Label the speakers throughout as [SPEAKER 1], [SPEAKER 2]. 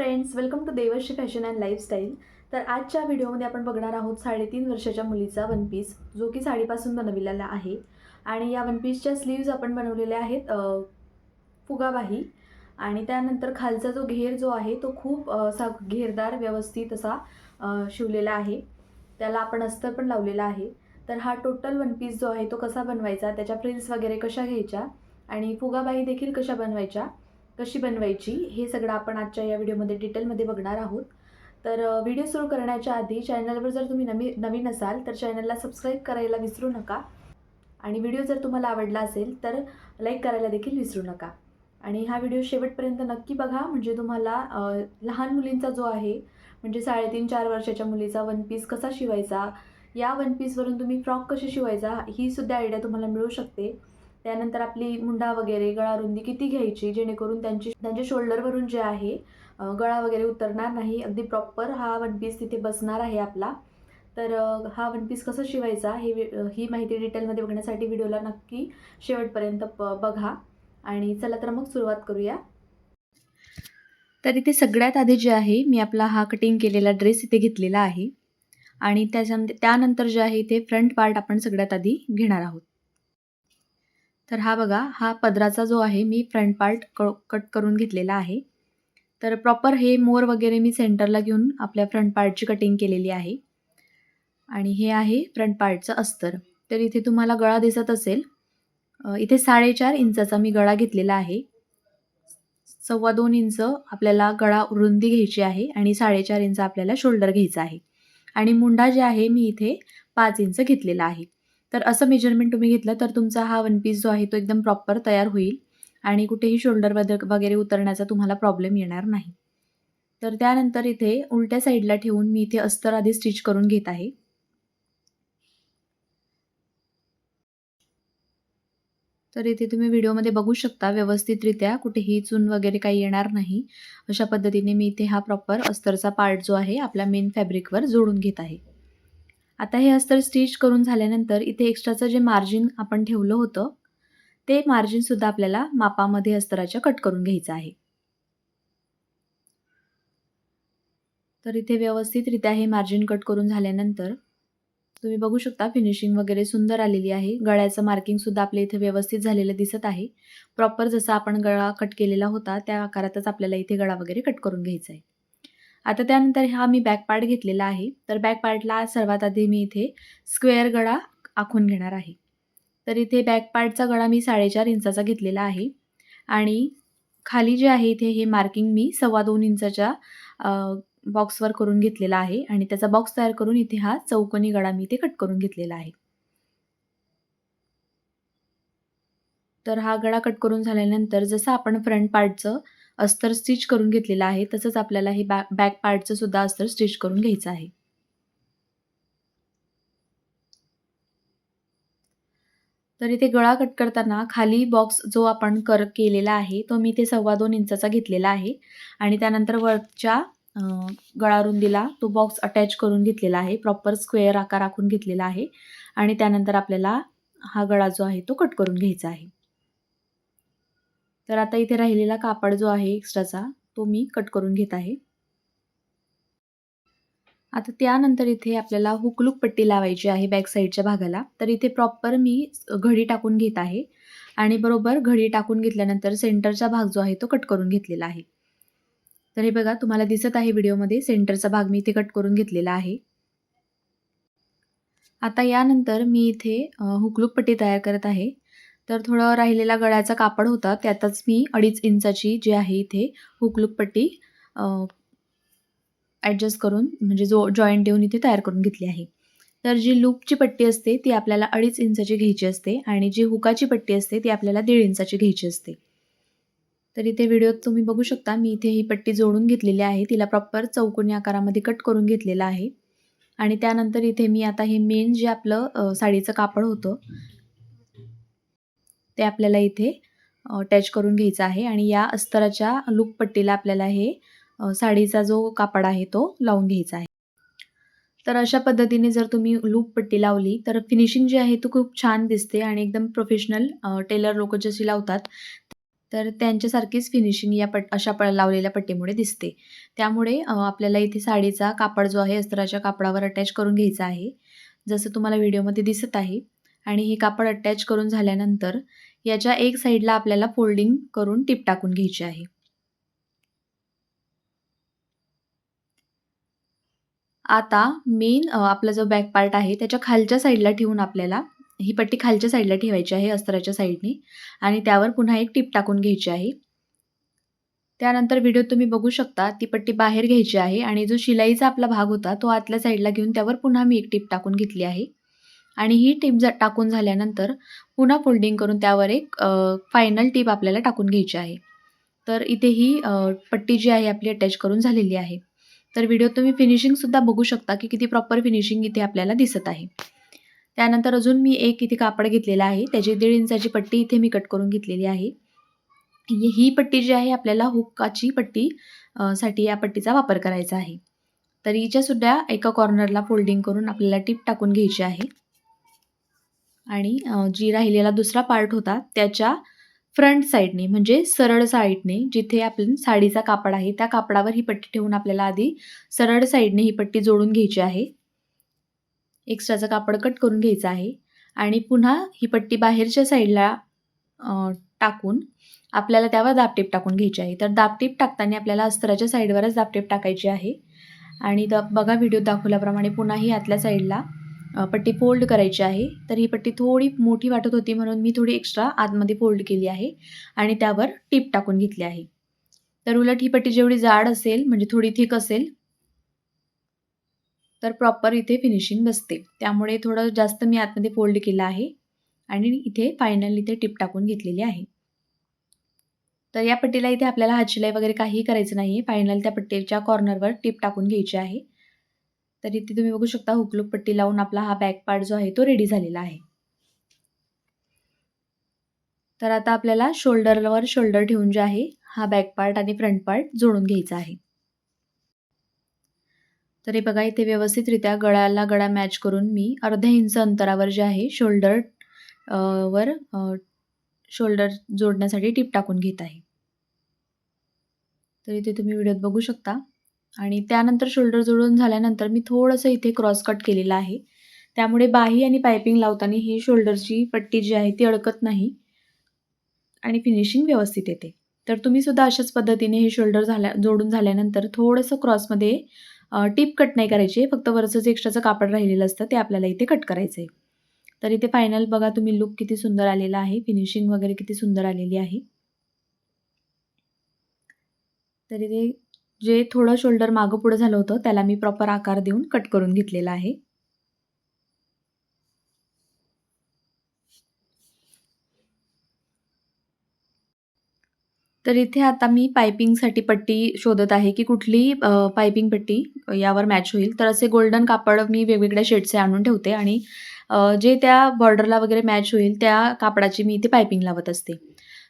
[SPEAKER 1] Friends, welcome to Devarshi fashion and lifestyle. तर आजच्या व्हिडिओमध्ये आपण बघणार आहोत 3.5 वर्षाच्या मुलीचा वन पीस, जो की साडीपासून बनविलेला आहे. आणि या वन पीसच्या स्लीव्ज आपण बनवलेल्या आहेत फुगाबाही. आणि त्यानंतर खालचा जो घेर जो आहे तो खूप असा घेरदार व्यवस्थित असा शिवलेला आहे. त्याला आपण अस्तर पण लावलेला आहे. तर हा टोटल वन पीस जो आहे तो कसा बनवायचा, त्याच्या फ्रिल्स वगैरे कशा घ्यायच्या आणि फुगाबाही देखील कशा बनवायच्या, कशी बनवायची, हे सगळं आपण आजच्या या व्हिडिओमध्ये डिटेलमध्ये बघणार आहोत. तर व्हिडिओ सुरू करण्याच्या आधी चॅनलवर जर तुम्ही नवीन असाल तर चॅनलला सबस्क्राईब करायला विसरू नका. आणि व्हिडिओ जर तुम्हाला आवडला असेल तर लाईक करायला देखील विसरू नका. आणि हा व्हिडिओ शेवटपर्यंत नक्की बघा, म्हणजे तुम्हाला लहान मुलींचा जो आहे, म्हणजे 3.5-4 वर्षाच्या मुलीचा वन पीस कसा शिवायचा, या वन पीसवरून तुम्ही फ्रॉक कसे शिवायचा ही सुद्धा आयडिया तुम्हाला मिळू शकते. त्यानंतर आपली मुंडा वगैरे गळा रुंदी किती घ्यायची, जेणेकरून त्यांच्या शोल्डरवरून जे आहे गळा वगैरे उतरणार नाही, अगदी प्रॉपर हा वन पीस तिथे बसणार आहे आपला. तर हा वन पीस कसा शिवायचा ही माहिती डिटेलमध्ये बघण्यासाठी व्हिडिओला नक्की शेवटपर्यंत बघा. आणि चला तर मग सुरुवात करूया. तर इथे सगळ्यात आधी जे आहे मी आपला हा कटिंग केलेला ड्रेस इथे घेतलेला आहे. आणि त्यानंतर जे आहे इथे फ्रंट पार्ट आपण सगळ्यात आधी घेणार आहोत. तर हा बघा, हा पदराचा जो आहे मी फ्रंट पार्ट कट करून घेतलेला आहे. तर प्रॉपर हे मोर वगैरे मी सेंटरला घेऊन आपल्या फ्रंट पार्टची कटिंग केलेली आहे. आणि हे आहे फ्रंट पार्टचं अस्तर. तर इथे तुम्हाला गळा दिसत असेल, इथे 4.5 इंचाचा मी गळा घेतलेला आहे. 2.25 इंच आपल्याला गळा रुंदी घ्यायची आहे आणि 4.5 इंच आपल्याला शोल्डर घ्यायचा आहे. आणि मुंडा जे आहे मी इथे 5 इंच घेतलेला आहे. तर असं मेजरमेंट तुम्ही घेतलं तर तुमचा हा वन पीस जो आहे तो एकदम प्रॉपर तयार होईल आणि कुठेही शोल्डर वगैरे उतरण्याचा तुम्हाला प्रॉब्लेम येणार नाही. तर त्यानंतर इथे उलट्या साईडला ठेवून मी इथे अस्तर आधी स्टिच करून घेत आहे. तर इथे तुम्ही व्हिडिओमध्ये बघू शकता, व्यवस्थितरित्या कुठेही चून वगैरे काही येणार नाही, अशा पद्धतीने मी इथे हा प्रॉपर अस्तरचा पार्ट जो आहे आपल्या मेन फॅब्रिकवर जोडून घेत आहे. आता हे अस्तर स्टिच करून झाल्यानंतर इथे एक्स्ट्राचं जे मार्जिन आपण ठेवलं होतं, ते मार्जिनसुद्धा आपल्याला मापामध्ये अस्तराच्या कट करून घ्यायचं आहे. तर इथे व्यवस्थितरित्या हे मार्जिन कट करून झाल्यानंतर तुम्ही बघू शकता फिनिशिंग वगैरे सुंदर आलेली आहे. गळ्याचं मार्किंगसुद्धा आपल्या इथे व्यवस्थित झालेलं दिसत आहे. प्रॉपर जसा आपण गळा कट केलेला होता त्या आकारातच आपल्याला इथे गळा वगैरे कट करून घ्यायचा आहे. आता त्यानंतर हा मी बॅक पार्ट घेतलेला आहे. तर बॅक पार्टला सर्वात आधी मी इथे स्क्वेअर गळा आखून घेणार आहे. तर इथे बॅक पार्टचा गळा मी 4.5 इंचाचा घेतलेला आहे. आणि खाली जे आहे इथे हे मार्किंग मी 2.25 इंचाच्या बॉक्सवर करून घेतलेला आहे. आणि त्याचा बॉक्स तयार करून इथे हा चौकोनी गळा मी इथे कट करून घेतलेला आहे. तर हा गळा कट करून झाल्यानंतर जसं आपण फ्रंट पार्टचं अस्तर स्टिच करून घेतलेलं आहे, तसंच आपल्याला हे बॅक पार्टचं सुद्धा अस्तर स्टिच करून घ्यायचं आहे. तर इथे गळा कट करताना खाली बॉक्स जो आपण केलेला आहे तो मी इथे 2.25 इंचाचा घेतलेला आहे. आणि त्यानंतर वरच्या गळा रुंदीला तो बॉक्स अटॅच करून घेतलेला आहे. प्रॉपर स्क्वेअर आकार आखून घेतलेला आहे. आणि त्यानंतर आपल्याला हा गळा जो आहे तो कट करून घ्यायचा आहे. तर आता इथे राहिलेला कापड जो आहे एक्स्ट्राचा तो मी कट करून घेत आहे. आता त्यानंतर इथे आपल्याला हुकलूक पट्टी लावायची आहे बॅक साईडच्या भागाला. तर इथे प्रॉपर मी घडी टाकून घेत आहे. आणि बरोबर घडी टाकून घेतल्यानंतर सेंटरचा भाग जो आहे तो कट करून घेतलेला आहे. तर हे बघा, तुम्हाला दिसत आहे व्हिडिओमध्ये सेंटरचा भाग मी इथे कट करून घेतलेला आहे. आता यानंतर मी इथे हुकलूक पट्टी तयार करत आहे. तर थोडं राहिलेला गळ्याचा कापड होता, त्यातच मी 2.5 इंचाची जी आहे इथे हुकलूक पट्टी ॲडजस्ट करून, म्हणजे जॉईंट देऊन इथे तयार करून घेतली आहे. तर जी लूपची पट्टी असते ती आपल्याला 2.5 इंचाची घ्यायची असते आणि जी हुकाची पट्टी असते ती आपल्याला 1.5 इंचाची घ्यायची असते. तर इथे व्हिडिओत तुम्ही बघू शकता, मी इथे ही पट्टी जोडून घेतलेली आहे. तिला प्रॉपर चौकोनी आकारामध्ये कट करून घेतलेला आहे. आणि त्यानंतर इथे मी आता हे मेन जे आपलं साडीचं कापड होतं ते आपल्याला इथे अटॅच करून घ्यायचं आहे. आणि या अस्तराच्या लूप पट्टीला आपल्याला हे साडीचा जो कापड आहे तो लावून घ्यायचा आहे. तर अशा पद्धतीने जर तुम्ही लूप पट्टी लावली तर फिनिशिंग जी आहे ती खूप छान दिसते आणि एकदम प्रोफेशनल टेलर लोक जशी लावतात तर त्यांच्यासारखीच फिनिशिंग या अशा लावलेल्या पट्टीमुळे दिसते. त्यामुळे आपल्याला इथे साडीचा कापड जो आहे अस्तराच्या कापडावर अटॅच करून घ्यायचा आहे. जसं तुम्हाला व्हिडिओमध्ये दिसत आहे. आणि हे कापड अटॅच करून झाल्यानंतर याच्या एक साईडला आपल्याला फोल्डिंग करून टिप टाकून घ्यायची आहे. आता मेन आपला जो बॅक पार्ट आहे त्याच्या खालच्या साईडला ठेवून आपल्याला ही पट्टी खालच्या साईडला ठेवायची आहे अस्तराच्या साईडने आणि त्यावर पुन्हा एक टिप टाकून घ्यायची आहे. त्यानंतर व्हिडिओत तुम्ही बघू शकता ती पट्टी बाहेर घ्यायची आहे आणि जो शिलाईचा आपला भाग होता तो आतल्या साईडला घेऊन त्यावर पुन्हा मी एक टिप टाकून घेतली आहे. आणि ही टिप टाकून झाल्यानंतर पुन्हा फोल्डिंग करून त्यावर एक फायनल टिप आपल्याला टाकून घ्यायची आहे. तर इथे ही पट्टी जी आहे आपली अटॅच करून झालेली आहे. तर व्हिडिओत तुम्ही फिनिशिंगसुद्धा बघू शकता की किती प्रॉपर फिनिशिंग इथे आपल्याला दिसत आहे. त्यानंतर अजून मी एक इथे कापड घेतलेलं आहे. त्याची 1.5 इंचाची पट्टी इथे मी कट करून घेतलेली आहे. ही पट्टी जी आहे आपल्याला हुक्काची पट्टी साठी या पट्टीचा वापर करायचा आहे. तर हिच्यासुद्धा एका कॉर्नरला फोल्डिंग करून आपल्याला टिप टाकून घ्यायची आहे. आणि जी राहिलेला दुसरा पार्ट होता त्याच्या फ्रंट साईडने म्हणजे सरळ साईडने जिथे आपण साडीचा कापड आहे त्या कापडावर ही पट्टी ठेवून आपल्याला आधी सरळ साईडने ही पट्टी जोडून घ्यायची आहे. एक्स्ट्राचं कापड कट करून घ्यायचं आहे आणि पुन्हा ही पट्टी बाहेरच्या साईडला टाकून आपल्याला त्यावर दाबटीप टाकून घ्यायची आहे. तर दाबटीप टाकताना आपल्याला अस्तराच्या साईडवरच दाबटीप टाकायची आहे आणि बघा व्हिडिओत दाखवल्याप्रमाणे पुन्हा ही आतल्या साईडला पट्टी फोल्ड करायची आहे. तर ही पट्टी थोडी मोठी वाटत होती म्हणून मी थोडी एक्स्ट्रा आतमध्ये फोल्ड केली आहे आणि त्यावर टिप टाकून घेतली आहे. तर उलट ही पट्टी जेवढी जाड असेल म्हणजे थोडी थिक असेल तर प्रॉपर इथे फिनिशिंग बसते. त्यामुळे थोडं जास्त मी आतमध्ये फोल्ड केलं आहे आणि इथे फायनल इथे टिप टाकून घेतलेली आहे. तर या पट्टीला इथे आपल्याला हातशिलाई वगैरे काहीही करायचं नाही आहे. फायनल त्या पट्टीच्या कॉर्नरवर टिप टाकून घ्यायची आहे. तर इथे तुम्ही बघू शकता हुकलूक पट्टी लावून आपला हा बॅक पार्ट जो आहे तो रेडी झालेला आहे. तर आता आपल्याला शोल्डरवर शोल्डर ठेवून जे आहे हा बॅक पार्ट आणि फ्रंट पार्ट जोडून घ्यायचा आहे. तर हे बघा इथे व्यवस्थितरित्या गळ्याला गळा मॅच करून मी अर्ध्या इंच अंतरावर जे आहे शोल्डर वर शोल्डर जोडण्यासाठी टिप टाकून घेत आहे. तर इथे तुम्ही व्हिडिओत बघू शकता आणि त्यानंतर शोल्डर जोडून झाल्यानंतर मी थोडंसं इथे क्रॉस कट केलेलं आहे. त्यामुळे बाही आणि पायपिंग लावताना ही शोल्डरची पट्टी जी आहे ती अडकत नाही आणि फिनिशिंग व्यवस्थित येते. तर तुम्ही सुद्धा अशाच पद्धतीने हे शोल्डर जोडून झाल्यानंतर थोडंसं क्रॉसमध्ये टिप कट नाही करायची, फक्त वरचं जे एक्स्ट्राचं कापड राहिलेलं असतं ते आपल्याला इथे कट करायचं आहे. तर इथे फायनल बघा तुम्ही लुक किती सुंदर आलेला आहे, फिनिशिंग वगैरे किती सुंदर आलेली आहे. तर इथे जे थोडं शोल्डर मागं पुढं झालं होतं त्याला मी प्रॉपर आकार देऊन कट करून घेतलेला आहे. तर इथे आता मी पायपिंगसाठी पट्टी शोधत आहे, की कुठली पायपिंग पट्टी यावर मॅच होईल. तर असे गोल्डन कापड मी वेगवेगळ्या शेडचे आणून ठेवते आणि जे त्या बॉर्डरला वगैरे मॅच होईल त्या कापडाची मी इथे पायपिंग लावत असते.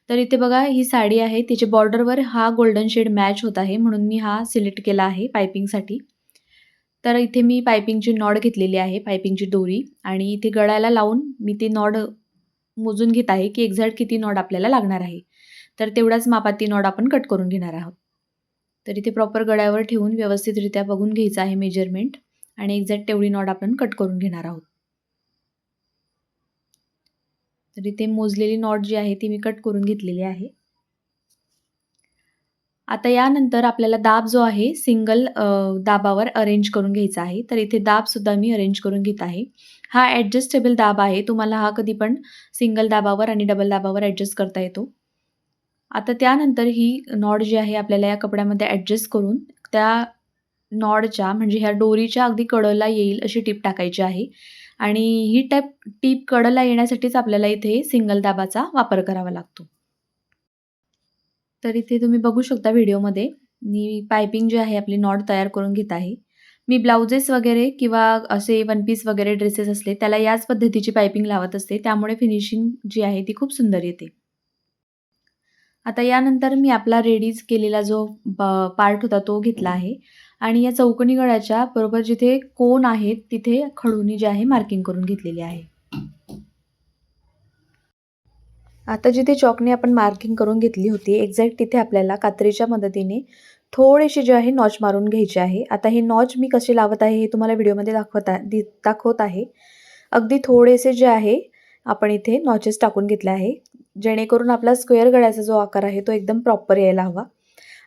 [SPEAKER 1] तर इथे बघा ही साडी आहे तिच्या बॉर्डरवर हा गोल्डन शेड मॅच होत आहे म्हणून मी हा सिलेक्ट केला आहे पायपिंगसाठी. तर इथे मी पायपिंगची नॉड घेतलेली आहे, पायपिंगची दोरी आणि इथे गळ्याला लावून मी ती नॉड मोजून घेत आहे, की एक्झॅक्ट किती नॉड आपल्याला लागणार आहे. तर तेवढ्याच मापात ती नॉड आपण कट करून घेणार आहोत. तर इथे प्रॉपर गळ्यावर ठेवून व्यवस्थितरित्या बघून घ्यायचं आहे मेजरमेंट आणि एक्झॅक्ट तेवढी नॉड आपण कट करून घेणार आहोत. तर इथे मोजलेली नॉड जी आहे ती मी कट करून घेतलेली आहे. आता यानंतर आपल्याला दाब जो आहे सिंगल दाबावर अरेंज करून घ्यायचा आहे. तर इथे दाबसुद्धा मी अरेंज करून घेत आहे. हा ॲडजस्टेबल दाब आहे. तुम्हाला हा कधी पण सिंगल दाबावर आणि डबल दाबावर ॲडजस्ट करता येतो. आता त्यानंतर ही नॉड जी आहे आपल्याला या कपड्यामध्ये ॲडजस्ट करून त्या नॉडच्या म्हणजे ह्या दोरीच्या अगदी कडेला येईल अशी टीप टाकायची आहे आणि ही टीप कडेला येण्यासाठीच आपल्याला इथे सिंगल दाबाचा वापर करावा लागतो. तर इथे तुम्ही बघू शकता व्हिडिओमध्ये मी पायपिंग जी आहे आपली नॉड तयार करून घेत आहे. मी ब्लाउजेस वगैरे किंवा असे वन पीस वगैरे ड्रेसेस असले त्याला याच पद्धतीची पायपिंग लावत असते. त्यामुळे फिनिशिंग जी आहे ती खूप सुंदर येते. आता यानंतर मी आपला रेडीज केलेला जो पार्ट होता तो घेतला आहे आणि या चौकोनी गळ्याच्या बरोबर जिथे कोन आहेत तिथे खडूनी जे आहे मार्किंग करून घेतलेली आहे. आता जिथे चॉकने आपण मार्किंग करून घेतली होती एक्झॅक्ट तिथे आपल्याला कात्रीच्या मदतीने थोडेसे जे आहे नॉच मारून घ्यायचे आहे. आता हे नॉच मी कसे लावत आहे हे तुम्हाला व्हिडिओमध्ये दाखवत आहे. अगदी थोडेसे जे आहे आपण इथे नॉचेस टाकून घेतले आहे, जेणेकरून आपला स्क्वेअर गळ्याचा जो आकार आहे तो एकदम प्रॉपर यायला हवा.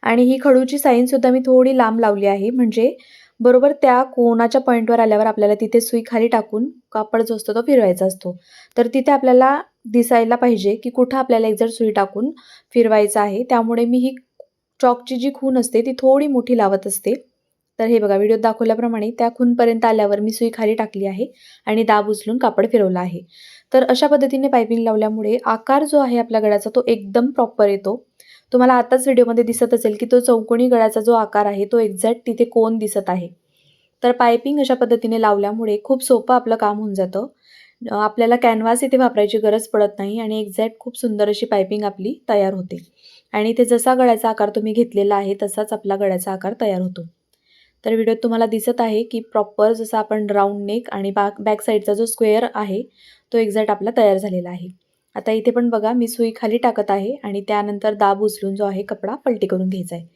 [SPEAKER 1] आणि ही खडूची साईनसुद्धा मी थोडी लांब लावली आहे, म्हणजे बरोबर त्या कोनाच्या पॉईंटवर आल्यावर आपल्याला तिथे सुई खाली टाकून कापड जो असतो तो फिरवायचा असतो. तर तिथे आपल्याला दिसायला पाहिजे की कुठं आपल्याला एक्झॅक्ट सुई टाकून फिरवायचं आहे. त्यामुळे मी ही चॉकची जी खूण असते ती थोडी मोठी लावत असते. तर हे बघा व्हिडिओत दाखवल्याप्रमाणे त्या खूणपर्यंत आल्यावर मी सुई खाली टाकली आहे आणि दाब उचलून कापड फिरवलं आहे. तर अशा पद्धतीने पायपिंग लावल्यामुळे आकार जो आहे आपल्या गळ्याचा तो एकदम प्रॉपर येतो. तुम्हाला आताच व्हिडिओमध्ये दिसत असेल की तो चौकोनी गळ्याचा जो आकार आहे तो एक्झॅक्ट तिथे कोन दिसत आहे. तर पायपिंग अशा पद्धतीने लावल्यामुळे खूप सोपं आपलं काम होऊन जातं. आपल्याला कॅनव्हास इथे वापरायची गरज पडत नाही आणि एक्झॅक्ट खूप सुंदर अशी पायपिंग आपली तयार होते. आणि इथे जसा गळ्याचा आकार तुम्ही घेतलेला आहे तसाच आपला गळ्याचा आकार तयार होतो. तर व्हिडिओत तुम्हाला दिसत आहे की प्रॉपर जसा आपण राऊंड नेक आणि बॅक साईडचा जो स्क्वेअर आहे तो एक्झॅक्ट आपला तयार झालेला आहे. आता इथे पण बघा मी सुई खाली टाकत आहे आणि त्यानंतर दाब उचलून जो आहे कपडा पलटी करून घ्यायचा आहे.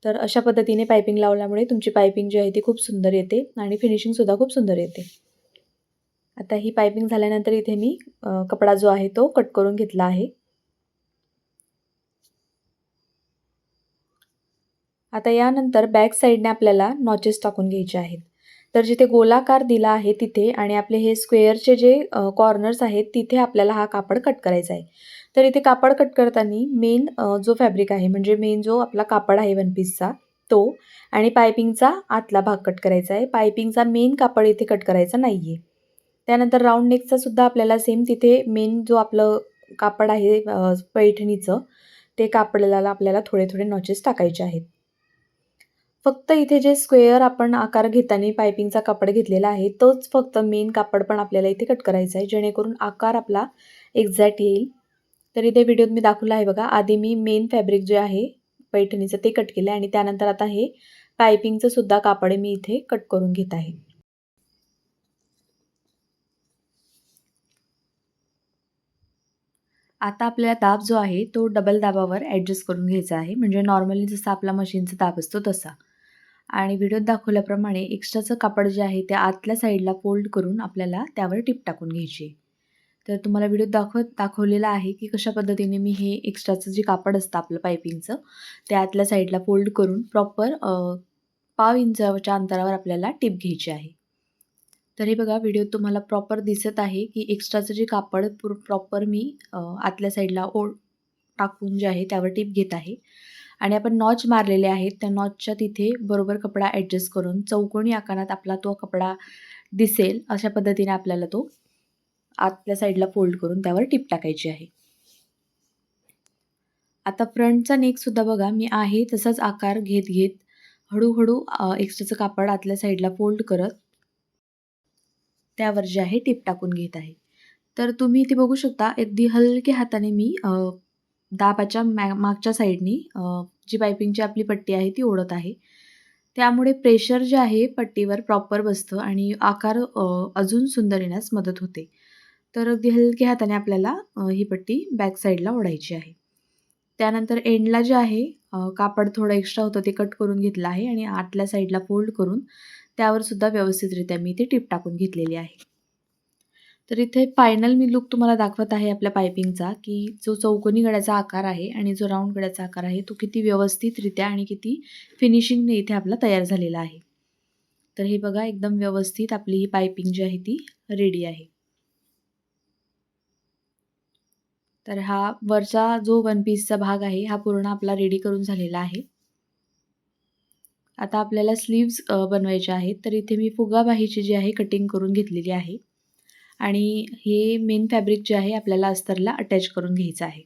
[SPEAKER 1] तर अशा पद्धतीने पायपिंग लावल्यामुळे तुमची पायपिंग जी आहे ती खूप सुंदर येते आणि फिनिशिंगसुद्धा खूप सुंदर येते. आता ही पायपिंग झाल्यानंतर इथे मी कपडा जो आहे तो कट करून घेतला आहे. आता यानंतर बॅक साईडने आपल्याला नॉचेस टाकून घ्यायचे आहेत. तर जिथे गोलाकार दिला आहे तिथे आणि आपले हे स्क्वेअरचे जे कॉर्नर्स आहेत तिथे आपल्याला हा कापड कट करायचा आहे. तर इथे कापड कट करताना मेन जो फॅब्रिक आहे म्हणजे मेन जो आपला कापड आहे वन पीसचा तो आणि पायपिंगचा आतला भाग कट करायचा आहे. पायपिंगचा मेन कापड इथे कट करायचा नाही आहे. त्यानंतर राऊंड नेकचा सुद्धा आपल्याला सेम तिथे मेन जो आपलं कापड आहे पैठणीचं ते कापडाला आपल्याला थोडे थोडे नॉचेस टाकायचे आहेत. फक्त इथे जे स्क्वेअर आपण आकार घेताना पायपिंगचा कापड घेतलेला आहे तोच फक्त मेन कापड पण आपल्याला इथे कट करायचा आहे, जेणेकरून आकार आपला एक्झॅक्ट येईल. तर इथे व्हिडिओत मी दाखवलं आहे बघा, आधी मी मेन फॅब्रिक जे आहे पैठणीचं ते कट केलं आणि त्यानंतर आता हे पायपिंगचं सुद्धा कापड मी इथे कट करून घेत आहे. आता आपल्याला दाब जो आहे तो डबल दाबावर ॲडजस्ट करून घ्यायचा आहे, म्हणजे नॉर्मली जसा आपला मशीनचा दाब असतो तसा. आणि व्हिडिओत दाखवल्याप्रमाणे एक्स्ट्राचं कापड जे आहे ते आतल्या साईडला फोल्ड करून आपल्याला त्यावर टिप टाकून घ्यायची आहे. तर तुम्हाला व्हिडिओत दाखवलेलं आहे की कशा पद्धतीने मी हे एक्स्ट्राचं जे कापड असतं आपलं पायपिंगचं ते आतल्या साईडला फोल्ड करून प्रॉपर पाव इंचाच्या अंतरावर आपल्याला टिप घ्यायची आहे. तर हे बघा व्हिडिओत तुम्हाला प्रॉपर दिसत आहे की एक्स्ट्राचं जे कापड प्रॉपर मी आतल्या साईडला टाकून जे आहे त्यावर टिप घेत आहे. आणि आपण नॉच मारलेले आहेत त्या नॉचच्या तिथे बरोबर कपडा ॲडजस्ट करून चौकोनी आकारात आपला तो कपडा दिसेल अशा पद्धतीने आपल्याला तो आतल्या साईडला फोल्ड करून त्यावर टिप टाकायची आहे. आता फ्रंटचा नेकसुद्धा बघा मी आहे तसाच आकार घेत घेत हळूहळू एक्स्ट्राचं कापड आतल्या साईडला फोल्ड करत त्यावर जे आहे टिप टाकून घेत आहे. तर तुम्ही इथे बघू शकता अगदी हलक्या हाताने मी दाबाच्या मागच्या साईडनी जी पायपिंगची आपली पट्टी आहे ती ओढत आहे. त्यामुळे प्रेशर जे आहे पट्टीवर प्रॉपर बसतं आणि आकार अजून सुंदर येण्यास मदत होते. तर अगदी हलक्या हाताने आपल्याला ही पट्टी बॅक साईडला ओढायची आहे. त्यानंतर एंडला जे आहे कापड थोडं एक्स्ट्रा होतं ते कट करून घेतलं आहे आणि आतल्या साईडला फोल्ड करून त्यावर सुद्धा व्यवस्थितरित्या मी इथे टिप टाकून घेतलेली आहे. तर इथे फायनल मी लूक तुम्हाला दाखवत आहे आपल्या पायपिंगचा की जो चौकोनी गळ्याचा आकार आहे आणि जो राऊंड गळ्याचा आकार आहे तो किती व्यवस्थितरित्या आणि किती फिनिशिंगने इथे आपला तयार झालेला आहे. तर हे बघा एकदम व्यवस्थित आपली ही पायपिंग जी आहे ती रेडी आहे. तर हा वरचा जो वन पीसचा भाग आहे हा पूर्ण आपला रेडी करून झालेला आहे. आता आपल्याला स्लीव्ज बनवायचे आहेत. तर इथे मी फुगाबाहीची जी आहे कटिंग करून घेतलेली आहे आणि हे मेन फॅब्रिक जे आहे आपल्याला अस्तरला अटॅच करून घ्यायचं आहे.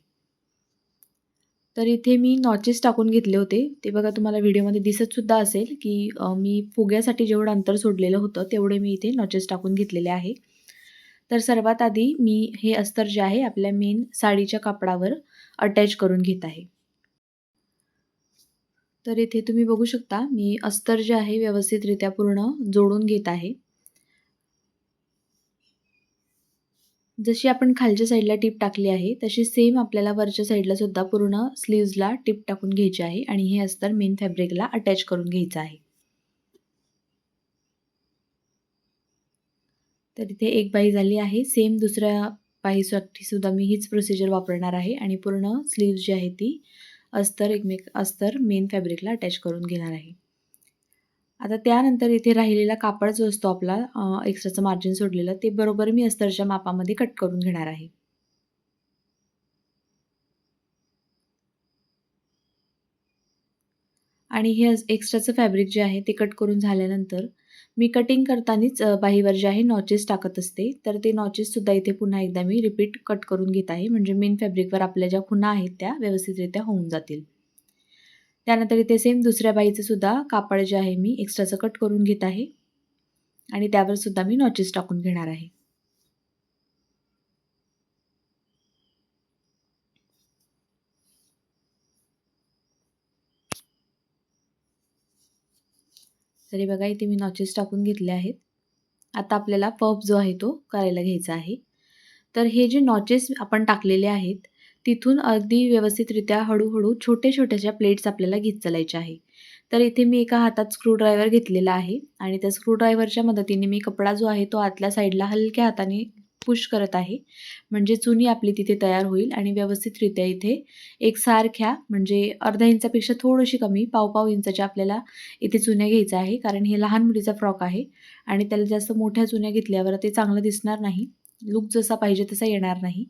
[SPEAKER 1] तर इथे मी नॉचेस टाकून घेतले होते. ते बघा तुम्हाला व्हिडिओमध्ये दिसतसुद्धा असेल की मी फुग्यासाठी जेवढं अंतर सोडलेलं होतं तेवढे मी इथे नॉचेस टाकून घेतलेले आहे. तर सर्वात आधी मी हे अस्तर जे आहे आपल्या मेन साडीच्या कापडावर अटॅच करून घेत आहे. तर इथे तुम्ही बघू शकता मी अस्तर जे आहे व्यवस्थितरित्या पूर्ण जोडून घेत आहे. जशी आपण खालच्या साईडला टीप टाकली आहे तशी सेम आपल्याला वरच्या साईडला सुद्धा पूर्ण स्लीव्जला टीप टाकून घ्यायची आहे आणि हे अस्तर मेन फॅब्रिकला अटॅच करून घ्यायचं आहे. तर इथे एक बाही झाली आहे. सेम दुसऱ्या बाहीसाठी सुद्धा मी हीच प्रोसिजर वापरणार आहे आणि पूर्ण स्लीव्ज जी आहे ती अस्तर मेन फॅब्रिकला अटॅच करून घेणार आहे. आता त्यानंतर इथे राहिलेला कापड जो असतो आपला एक्स्ट्राचं मार्जिन सोडलेलं ते बरोबर मी अस्तरच्या मापामध्ये कट करून घेणार आहे. आणि हे एक्स्ट्राचं फॅब्रिक जे आहे ते कट करून झाल्यानंतर मी कटिंग करतानाच बाहीवर जे आहे नॉचेस टाकत असते. तर ते नॉचेससुद्धा इथे पुन्हा एकदा मी रिपीट कट करून घेत आहे. म्हणजे मेन फॅब्रिकवर आपल्या ज्या खुणा आहेत त्या व्यवस्थितरित्या होऊन जातील. त्यानंतर इथे सेम दुसऱ्या बाहीचं सुद्धा कापड जे आहे मी एक्स्ट्राचं कट करून घेत आहे आणि त्यावर सुद्धा मी नॉचेस टाकून घेणार आहे. तरी बघा इथे मी नॉचेस टाकून घेतले आहेत. आता आपल्याला पफ जो आहे तो करायला घ्यायचा आहे. तर हे जे नॉचेस आपण टाकलेले आहेत, तिथून अगदी व्यवस्थितरित्या हळू-हळू छोट्या-छोट्याशा प्लेट्स आपल्याला घेत चालायच्या आहे. तर इथे मी एका हातात स्क्रूड्रायव्हर घेतलेला आहे आणि त्या स्क्रूड्रायव्हरच्या मदतीने मी कपडा जो आहे तो आतल्या साईडला हलक्या हाताने पुश करत आहे. म्हणजे चुनी आपली तिथे तयार होईल आणि व्यवस्थितरित्या इथे एकसारख्या म्हणजे अर्धा इंचापेक्षा थोडीशी कमी पाव-पाव इंचाच्या आपल्याला इथे चुन्या घ्यायच्या आहे. कारण हे लहान मुलीचा फ्रॉक आहे आणि त्याला जास्त मोठ्या चुन्या घेतल्यावर ते चांगलं दिसणार नाही. लूक जसा पाहिजे तसा येणार नाही.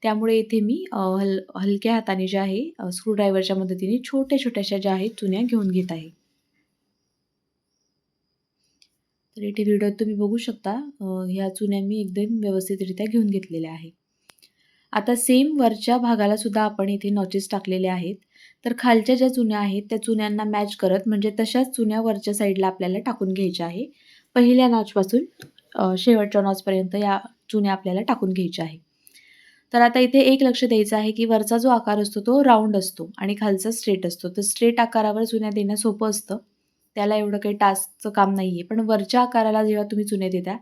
[SPEAKER 1] त्यामुळे इथे मी हलक्या हाताने जे आहे स्क्रूड्रायव्हरच्या मदतीने छोट्या-छोट्याशा ज्या आहेत चुन्या घेऊन घेत आहे. तर इथे व्हिडिओत तुम्ही बघू शकता ह्या चुन्या मी एकदम व्यवस्थितरित्या घेऊन घेतलेल्या आहे. आता सेम वरच्या भागाला सुद्धा आपण इथे नॉचेस टाकलेले आहेत. तर खालच्या ज्या चुन्या आहेत त्या चुन्यांना मॅच करत म्हणजे तशाच चुन्या वरच्या साईडला आपल्याला टाकून घ्यायच्या आहे. पहिल्या नॉचपासून शेवटच्या नॉचपर्यंत या चुन्या आपल्याला टाकून घ्यायच्या आहे. तर आता इथे एक लक्ष द्यायचं आहे, की वरचा जो आकार असतो तो राउंड असतो आणि खालचा स्ट्रेट असतो. तर स्ट्रेट आकारावर चुन्या देणं सोपं असतं. त्याला एवढं काही टास्कचं काम नाही आहे. पण वरच्या आकाराला जेव्हा तुम्ही चुन्या देता,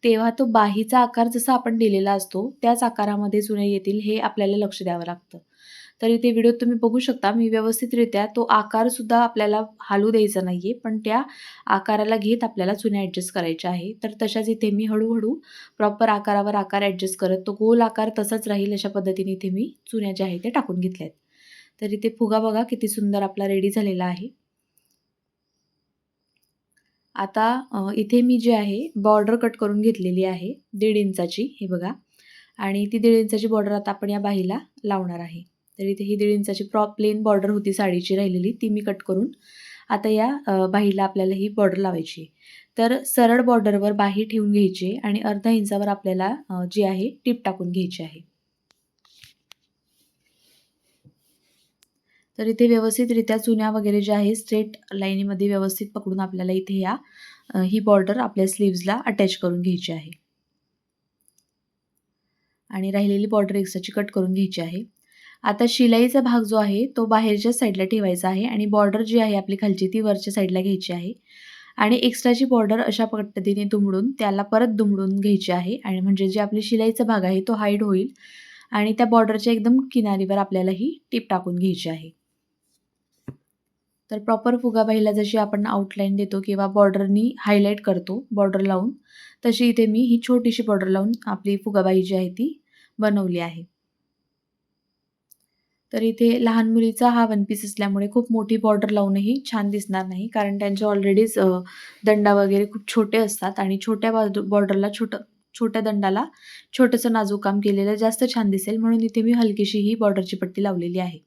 [SPEAKER 1] तेव्हा तो बाहीचा आकार जसा आपण दिलेला असतो, त्याच आकारामध्ये चुन्या येतील हे आपल्याला लक्ष द्यावं लागतं. तर इथे व्हिडिओत तुम्ही बघू शकता, मी व्यवस्थितरित्या तो आकारसुद्धा आपल्याला हालू द्यायचा नाही आहे. पण त्या आकाराला घेत आपल्याला चुन्या ॲडजस्ट करायच्या आहे. तर तशाच इथे मी हळू प्रॉपर आकारावर आकार ॲडजस्ट करत तो गोल आकार तसाच राहील अशा पद्धतीने इथे मी चुन्या ज्या आहेत त्या टाकून घेतल्या आहेत. तर इथे फुगा बघा किती सुंदर आपला रेडी झालेला आहे. आता इथे मी जे आहे बॉर्डर कट करून घेतलेली आहे 1.5 इंचाची हे बघा आणि ती 1.5 इंचाची बॉर्डर आता आपण या बाहीला लावणार आहे. तर इथे ही 1.5 इंचाची प्लेन बॉर्डर होती साडीची राहिलेली ती मी कट करून आता या बाहीला आपल्याला ही बॉर्डर लावायची आहे. तर सरळ बॉर्डरवर बाही ठेवून घ्यायची आणि अर्धा इंचावर आपल्याला जी आहे टीप टाकून घ्यायची आहे. तर इथे व्यवस्थितरित्या चुन्या वगैरे ज्या आहे स्ट्रेट लाईनीमध्ये व्यवस्थित पकडून आपल्याला इथे ही बॉर्डर आपल्या स्लीव्जला अटॅच करून घ्यायची आहे. आणि राहिलेली बॉर्डर एक्स्ट्राची कट करून घ्यायची आहे. आता शिलाईचा भाग जो आहे तो बाहेरच्या साईडला ठेवायचा आहे आणि बॉर्डर जी आहे आपली खालची ती वरच्या साईडला घ्यायची आहे. आणि एक्स्ट्राची बॉर्डर अशा पद्धतीने दुमडून त्याला परत दुमडून घ्यायची आहे आणि म्हणजे जे आपली शिलाईचा भाग आहे तो हाईड होईल आणि त्या बॉर्डरच्या एकदम किनारीवर आपल्याला ही टीप टाकून घ्यायची आहे. तर प्रॉपर फुगाबाईला जशी आपण आउटलाईन देतो किंवा बॉर्डरनी हायलाईट करतो बॉर्डर लावून, तशी इथे मी ही छोटीशी बॉर्डर लावून आपली फुगाबाई जी आहे ती बनवली आहे. तर इथे लहान मुलीचा हा वन पीस असल्यामुळे खूप मोठी बॉर्डर लावूनही छान दिसणार नाही. कारण त्यांचे ऑलरेडीच दंडा वगैरे खूप छोटे असतात आणि छोट्या बॉर्डरला छोट्या दंडाला छोटंसं नाजूक काम केलेलं जास्त छान दिसेल म्हणून इथे मी हलकीशी ही बॉर्डरची पट्टी लावलेली आहे.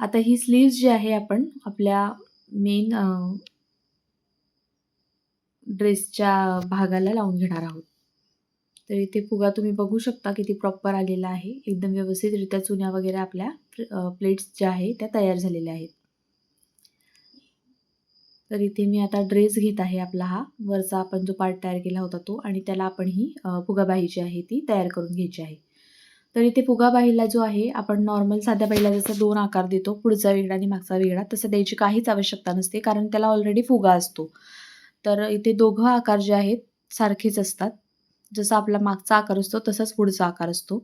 [SPEAKER 1] आता ही स्लीव्ज जी आहे आपण आपल्या मेन ड्रेसच्या भागाला लावून घेणार आहोत. तर इथे फुगा तुम्ही बघू शकता किती प्रॉपर आलेला आहे. एकदम व्यवस्थितरित्या चुन्या वगैरे आपल्या प्लेट्स ज्या आहेत त्या तयार झालेल्या आहेत. तर इथे मी आता ड्रेस घेत आहे आपला हा वरचा आपण जो पार्ट तयार केला होता तो आणि त्याला आपण ही फुगाबाही जी आहे ती तयार करून घ्यायची आहे. तर इथे फुगाबाईला जो आहे आपण नॉर्मल साध्या बाईला जसं 2 आकार देतो, पुढचा वेगळा आणि मागचा वेगळा, तसं द्यायची काहीच आवश्यकता नसते कारण त्याला ऑलरेडी फुगा असतो. तर इथे दोघं आकार जे आहेत सारखेच असतात जसा आपला मागचा आकार असतो तसाच पुढचा आकार असतो.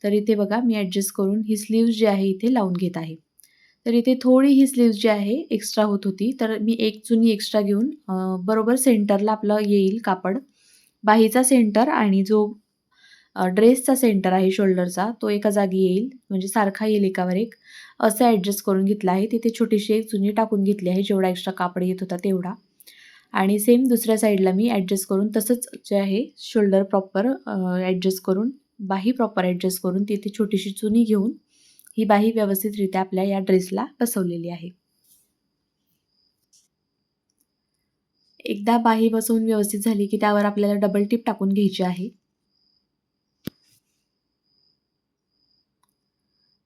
[SPEAKER 1] तर इथे बघा मी ॲडजस्ट करून ही स्लीव्ज जी आहे इथे लावून घेत आहे. तर इथे थोडी ही स्लीव्ज जी आहे एक्स्ट्रा होत होती, तर मी एक चुनी एक्स्ट्रा घेऊन बरोबर सेंटरला आपलं येईल कापड. बाहीचा सेंटर आणि जो ड्रेसचा सेंटर आहे शोल्डरचा तो एका जागी येईल, म्हणजे सारखा येईल एकावर एक, असं ॲडजस्ट करून घेतलं आहे. तिथे छोटीशी एक चुनी टाकून घेतली आहे, जेवढा एक्स्ट्रा कापड येत होता तेवढा. आणि सेम दुसऱ्या साईडला मी ॲडजस्ट करून तसंच जे आहे शोल्डर प्रॉपर ॲडजस्ट करून, बाही प्रॉपर ॲडजस्ट करून तिथे छोटीशी चुनी घेऊन ही बाही व्यवस्थितरित्या आपल्या या ड्रेसला बसवलेली आहे. एकदा बाही बसवून व्यवस्थित झाली की त्यावर आपल्याला डबल टिप टाकून घ्यायची आहे.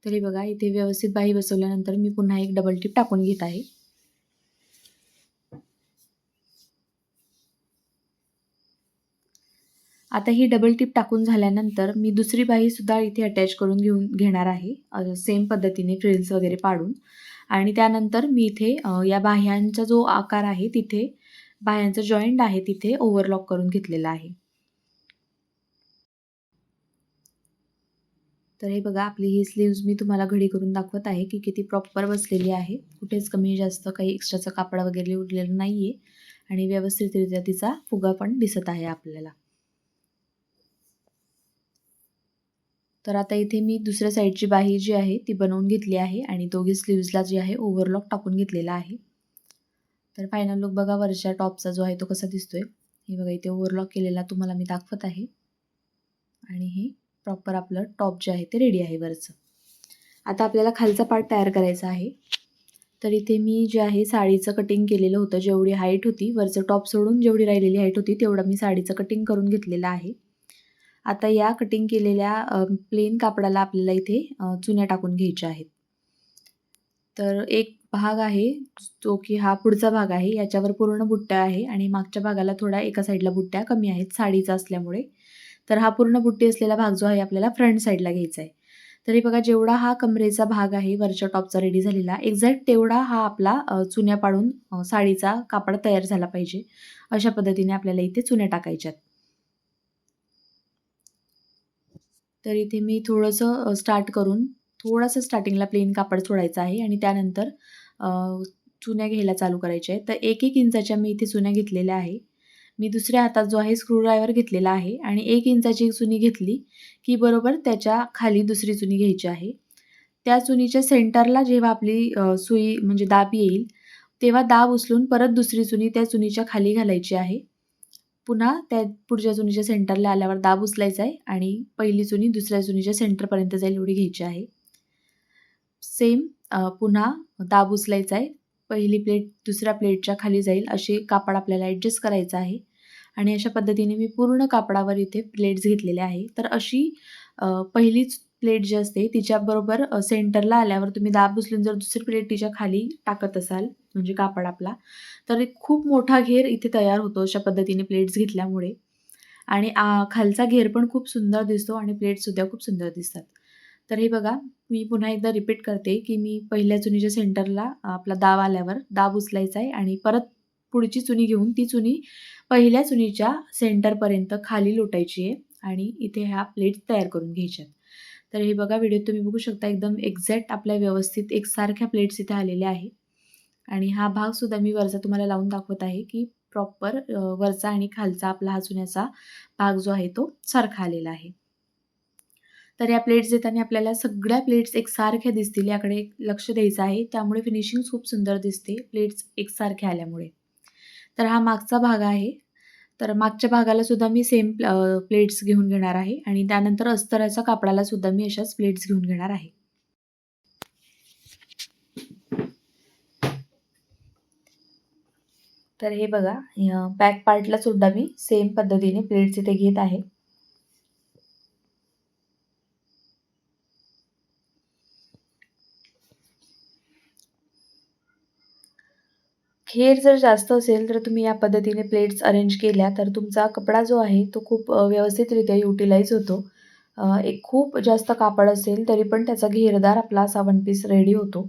[SPEAKER 1] तरी बघा इथे व्यवस्थित बाही बसवल्यानंतर मी पुन्हा एक डबल टिप टाकून घेत आहे. आता ही डबल टिप टाकून झाल्यानंतर मी दुसरी बाहीसुद्धा इथे अटॅच करून घेणार आहे सेम पद्धतीने फ्रिल्स वगैरे पाडून. आणि त्यानंतर मी इथे या बाह्यांचा जो आकार आहे तिथे बाह्यांचा जॉइंट आहे तिथे ओव्हरलॉक करून घेतलेला आहे. तर हे बघा आपली ही स्लीव्ज मी तुम्हाला घडी करून दाखवत आहे की किती प्रॉपर बसलेली आहे. कुठेच कमी जास्त काही एक्स्ट्राचं कापड वगैरे उरलेलं नाही आहे आणि व्यवस्थितरित्या तिचा फुगा पण दिसत आहे आपल्याला. तर आता इथे मी दुसऱ्या साईडची बाही जी आहे ती बनवून घेतली आहे आणि दोघी स्लीव्जला जी आहे ओव्हरलॉक टाकून घेतलेला आहे. तर फायनल लुक बघा वरच्या टॉपचा जो आहे तो कसा दिसतोय. हे बघा इथे ओव्हरलॉक केलेला तुम्हाला मी दाखवत आहे आणि हे प्रॉपर आपलं टॉप जे आहे ते रेडी आहे वरचं. आता आपल्याला खालचा पार्ट तयार करायचा आहे. तर इथे मी जे आहे साडीचं कटिंग केलेलं होतं, जेवढी हाईट होती वरचं टॉप सोडून जेवढी राहिलेली हाईट होती तेवढं मी साडीचं कटिंग करून घेतलेलं आहे. आता या कटिंग केलेल्या प्लेन कापडाला आपल्याला इथे चुन्या टाकून घ्यायच्या आहेत. तर एक भाग आहे जो की हा पुढचा भाग आहे, याच्यावर पूर्ण बुट्ट्या आहे आणि मागच्या भागाला थोड्या एका साईडला बुट्ट्या कमी आहेत साडीचा असल्यामुळे. तर हा पूर्ण बुट्टी असलेला भाग जो आहे आपल्याला फ्रंट साईडला घ्यायचा आहे. तरी बघा जेवढा हा कमरेचा भाग आहे वरच्या टॉपचा रेडी झालेला एक्झॅक्ट तेवढा हा आपला चुन्या पाडून साडीचा कापड तयार झाला पाहिजे. अशा पद्धतीने आपल्याला इथे चुन्या टाकायच्यात. तर इथे मी थोडंसं स्टार्ट करून थोडंसं स्टार्टिंगला प्लेन कापड सोडायचं आहे आणि त्यानंतर अ, चुन्या घ्यायला चालू करायच्या आहेत. तर 1-1 इंचाच्या मी इथे चुन्या घेतलेल्या आहे. मी दुसऱ्या हातात जो आहे स्क्रूड्रायव्हर घेतलेला आहे आणि 1 इंचाची चुनी घेतली की बरोबर त्याच्या खाली दुसरी चुनी घ्यायची आहे. त्या चुनीच्या सेंटरला जेव्हा आपली सुई म्हणजे दाब येईल, तेव्हा दाब उचलून परत दुसरी चुनी त्या चुनीच्या खाली घालायची आहे. पुन्हा त्या पुढच्या चुनीच्या सेंटरला आल्यावर दाब उचलायचा आहे आणि पहिली चुनी दुसऱ्या चुनीच्या सेंटरपर्यंत जाईल एवढी घ्यायची आहे. सेम पुन्हा दाब उचलायचा आहे. पहिली प्लेट दुसऱ्या प्लेटच्या खाली जाईल असे कापड आपल्याला ॲडजस्ट करायचं आहे आणि अशा पद्धतीने मी पूर्ण कापडावर इथे प्लेट्स घेतलेल्या आहे. तर अशी पहिलीच प्लेट जी असते तिच्याबरोबर सेंटरला आल्यावर तुम्ही दाब उचलून जर दुसरी प्लेट तिच्या खाली टाकत असाल म्हणजे कापड आपला, तर एक खूप मोठा घेर इथे तयार होतो अशा पद्धतीने प्लेट्स घेतल्यामुळे आणि खालचा घेर पण खूप सुंदर दिसतो आणि प्लेट्ससुद्धा खूप सुंदर दिसतात. तर हे बघा मी पुन्हा एकदा रिपीट करते की मी पहिल्या चुनीच्या सेंटरला आपला दाब आल्यावर दाब उचलायचा आहे आणि परत पुढची चुनी घेऊन ती चुनी पहिल्या चुनीच्या सेंटरपर्यंत खाली लोटायची आहे आणि इथे ह्या प्लेट्स तयार करून घ्यायच्यात. तर हे बघा व्हिडिओत तुम्ही बघू शकता एकदम एक्झॅक्ट आपल्या व्यवस्थित एकसारख्या प्लेट्स इथे आलेल्या आहे आणि हा भागसुद्धा मी वरचा तुम्हाला लावून दाखवत आहे की प्रॉपर वरचा आणि खालचा आपला हा चुन्याचा भाग जो आहे तो सारखा आलेला आहे. तर या प्लेट्स देताना आपल्याला सगळ्या प्लेट्स एकसारख्या दिसतील याकडे लक्ष द्यायचं आहे. त्यामुळे फिनिशिंग खूप सुंदर दिसते प्लेट्स एकसारख्या आल्यामुळे. तर हा मागचा भाग आहे. तर मागच्या भागाला सुद्धा मी सेम प्लेट्स घेऊन घेणार आहे आणि त्यानंतर अस्तराच्या कापडाला सुद्धा मी अशाच प्लेट्स घेऊन घेणार आहे. तर हे बघा बॅक पार्टला सुद्धा मी सेम पद्धतीने प्लेट्स इथे घेत आहे. घेर जर जास्त असेल तर तुम्ही या पद्धतीने प्लेट्स अरेंज केल्या तर तुमचा कपडा जो आहे तो खूप व्यवस्थितरित्या युटिलाइज होतो. एक खूप जास्त कापड असेल तरी पण त्याचा घेरदार आपला असा वन पीस रेडी होतो.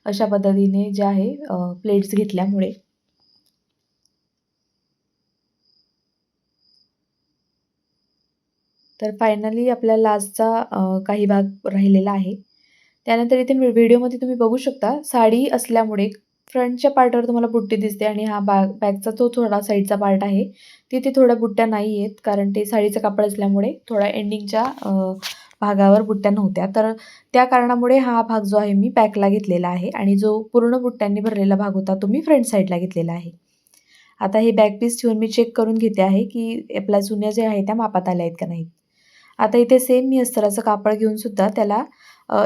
[SPEAKER 1] अशा पद्धतीने जे आहे प्लेट्स घेतल्यामुळे. तर फायनली आपल्या लास्टचा काही भाग राहिलेला आहे. त्यानंतर इथे व्हिडिओमध्ये तुम्ही बघू शकता, साडी असल्यामुळे फ्रंटच्या पार्टवर तुम्हाला बुट्टी दिसते आणि हा बॅकचा जो थोडा साईडचा पार्ट आहे, तिथे थोड्या बुट्ट्या नाही आहेत. कारण ते साडीचं कापड असल्यामुळे थोडा एंडिंगच्या भागावर बुट्ट्या नव्हत्या. तर त्या कारणामुळे हा भाग जो आहे मी बॅकला घेतलेला आहे आणि जो पूर्ण बुट्ट्यांनी भरलेला भाग होता तो मी फ्रंट साईडला घेतलेला आहे. आता हे बॅक पीस ठेवून मी चेक करून घेते आहे, की आपल्या चुन्या ज्या आहेत त्या मापात आल्या आहेत का नाहीत. आता इथे सेम मी अस्तराचं कापड घेऊन सुद्धा त्याला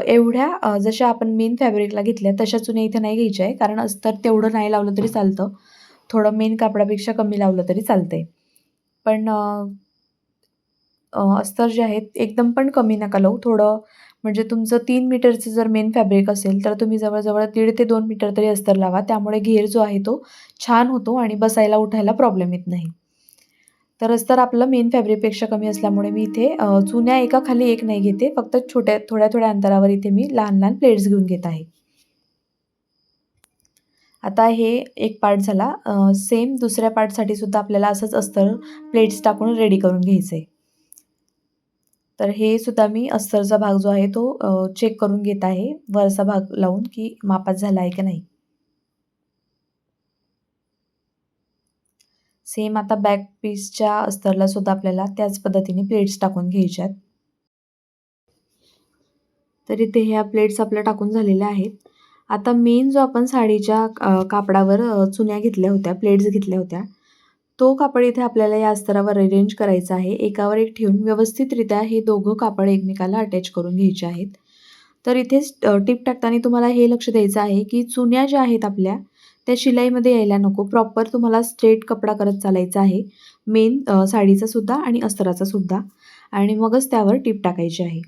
[SPEAKER 1] एवढ्या जशा आपण मेन फॅब्रिकला घेतल्या तशा चुन्या इथे नाही घ्यायच्या आहे. कारण अस्तर तेवढं नाही लावलं तरी चालतं. थोडं मेन कापडापेक्षा कमी लावलं तरी चालतंय. पण अस्तर जे आहेत एकदम पण कमी नका लावू. थोडं म्हणजे तुमचं 3 मीटरचं जर मेन फॅब्रिक असेल तर तुम्ही जवळ-जवळ 1.5 ते 2 मीटर तरी अस्तर लावा. त्यामुळे घेर जो आहे तो छान होतो आणि बसायला उठायला प्रॉब्लेम येत नाही. तर अस्तर आपलं मेन फॅब्रिकपेक्षा कमी असल्यामुळे मी इथे चुन्या एकाखाली एक नाही घेते. फक्त थोड्या-थोड्या अंतरावर इथे मी लहान-लहान प्लेट्स घेऊन घेत आहे. आता हे एक पार्ट झाला. सेम दुसऱ्या पार्टसाठी सुद्धा आपल्याला असंच अस्तर प्लेट्स टाकून रेडी करून घ्यायचं आहे. तर हे सुद्धा मी अस्तरचा भाग जो आहे तो चेक करून घेत आहे. वरचा भाग लावून की मापात झाला आहे की नाही. सेम आता बॅक पीसच्या अस्तरला सुद्धा आपल्याला त्याच पद्धतीने प्लेट्स टाकून घ्यायच्यात. तर इथे ह्या प्लेट्स आपल्या टाकून झालेल्या आहेत. आता मेन जो आपण साडीच्या कापडावर चुन्या घेतल्या होत्या, प्लेट्स घेतल्या होत्या, तो कापड इथे आपल्याला या अस्तरावर अरेंज करायचा आहे. एकावर एक ठेवून व्यवस्थितरित्या हे दोघं कापड एकमेकाला अटॅच करून घ्यायचे आहेत. तर इथेच टिप टाकताना तुम्हाला हे लक्ष द्यायचं आहे, की चुन्या ज्या आहेत आपल्या, त्या शिलाईमध्ये यायला नको. प्रॉपर तुम्हाला स्ट्रेट कपडा करत चालायचा आहे. मेन साडीचा सुद्धा आणि अस्तराचा सुद्धा आणि मगच त्यावर टिप टाकायची आहे.